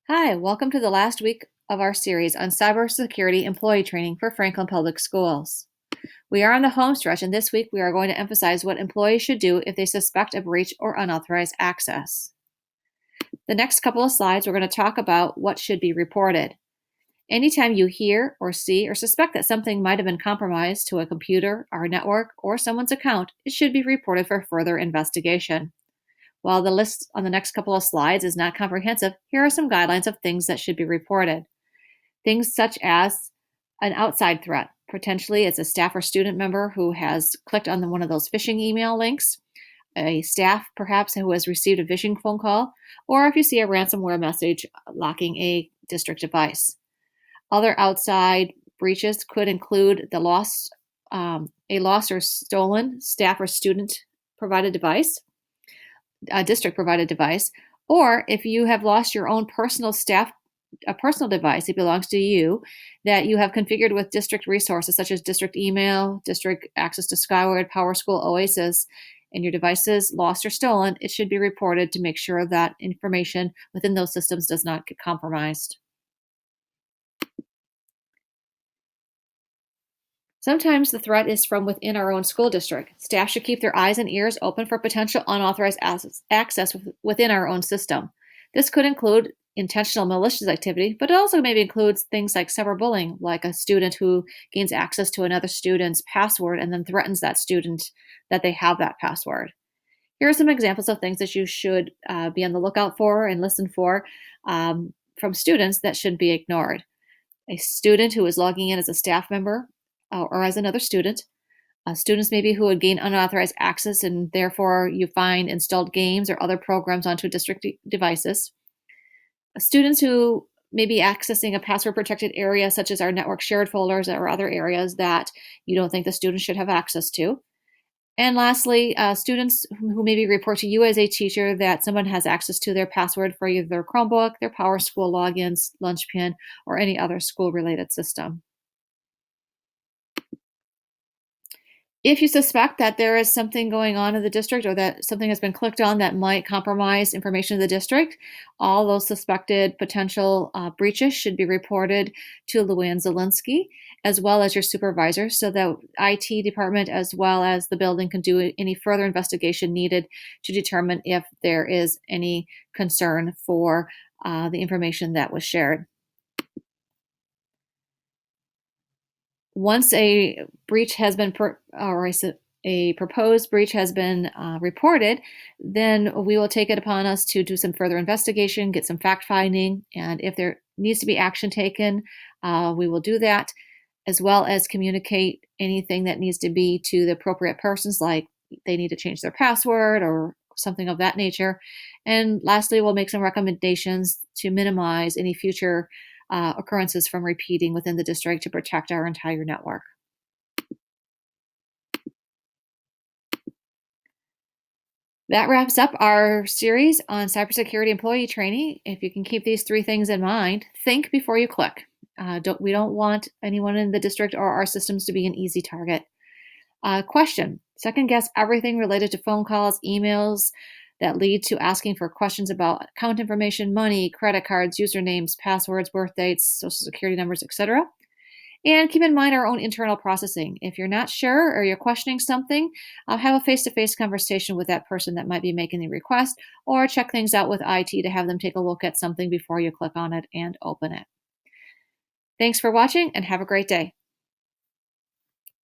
Hi, welcome to the last week of our series on cybersecurity employee training for Franklin Public Schools. We are on the home stretch, and this week we are going to emphasize what employees should do if they suspect a breach or unauthorized access. The next couple of slides, we're going to talk about what should be reported. Anytime you hear or see or suspect that something might have been compromised to a computer, our network, or someone's account, it should be reported for further investigation. While the list on the next couple of slides is not comprehensive, here are some guidelines of things that should be reported. Things such as an outside threat. Potentially, it's a staff or student member who has clicked on one of those phishing email links, a staff perhaps who has received a phishing phone call, or if you see a ransomware message locking a district device. Other outside breaches could include a lost or stolen staff or student provided device, a district provided device, or if you have lost your own a personal device, it belongs to you, that you have configured with district resources such as district email, district access to Skyward, PowerSchool, Oasis, and your device is lost or stolen, it should be reported to make sure that information within those systems does not get compromised. Sometimes the threat is from within our own school district. Staff should keep their eyes and ears open for potential unauthorized access within our own system. This could include intentional malicious activity, but it also maybe includes things like cyberbullying, like a student who gains access to another student's password and then threatens that student that they have that password. Here are some examples of things that you should be on the lookout for and listen for from students that shouldn't be ignored. A student who is logging in as a staff member or as another student. Students maybe who would gain unauthorized access and therefore you find installed games or other programs onto district devices. Students who may be accessing a password protected area such as our network shared folders or other areas that you don't think the student should have access to. And lastly, students who maybe report to you as a teacher that someone has access to their password for either their Chromebook, their PowerSchool logins, Lunchpin, or any other school-related system. If you suspect that there is something going on in the district or that something has been clicked on that might compromise information of the district, all those suspected potential breaches should be reported to Luann Zielinski as well as your supervisor so that IT department as well as the building can do any further investigation needed to determine if there is any concern for the information that was shared. Once a breach has been, a proposed breach has been reported, then we will take it upon us to do some further investigation, get some fact finding, and if there needs to be action taken, we will do that, as well as communicate anything that needs to be to the appropriate persons, like they need to change their password or something of that nature. And lastly, we'll make some recommendations to minimize any future occurrences from repeating within the district to protect our entire network. That wraps up our series on cybersecurity employee training. If you can keep these three things in mind, think before you click. We don't want anyone in the district or our systems to be an easy target. Question: second guess everything related to phone calls, emails that lead to asking for questions about account information, money, credit cards, usernames, passwords, birth dates, social security numbers, etc. And keep in mind our own internal processing. If you're not sure or you're questioning something, have a face-to-face conversation with that person that might be making the request, or check things out with IT to have them take a look at something before you click on it and open it. Thanks for watching and have a great day.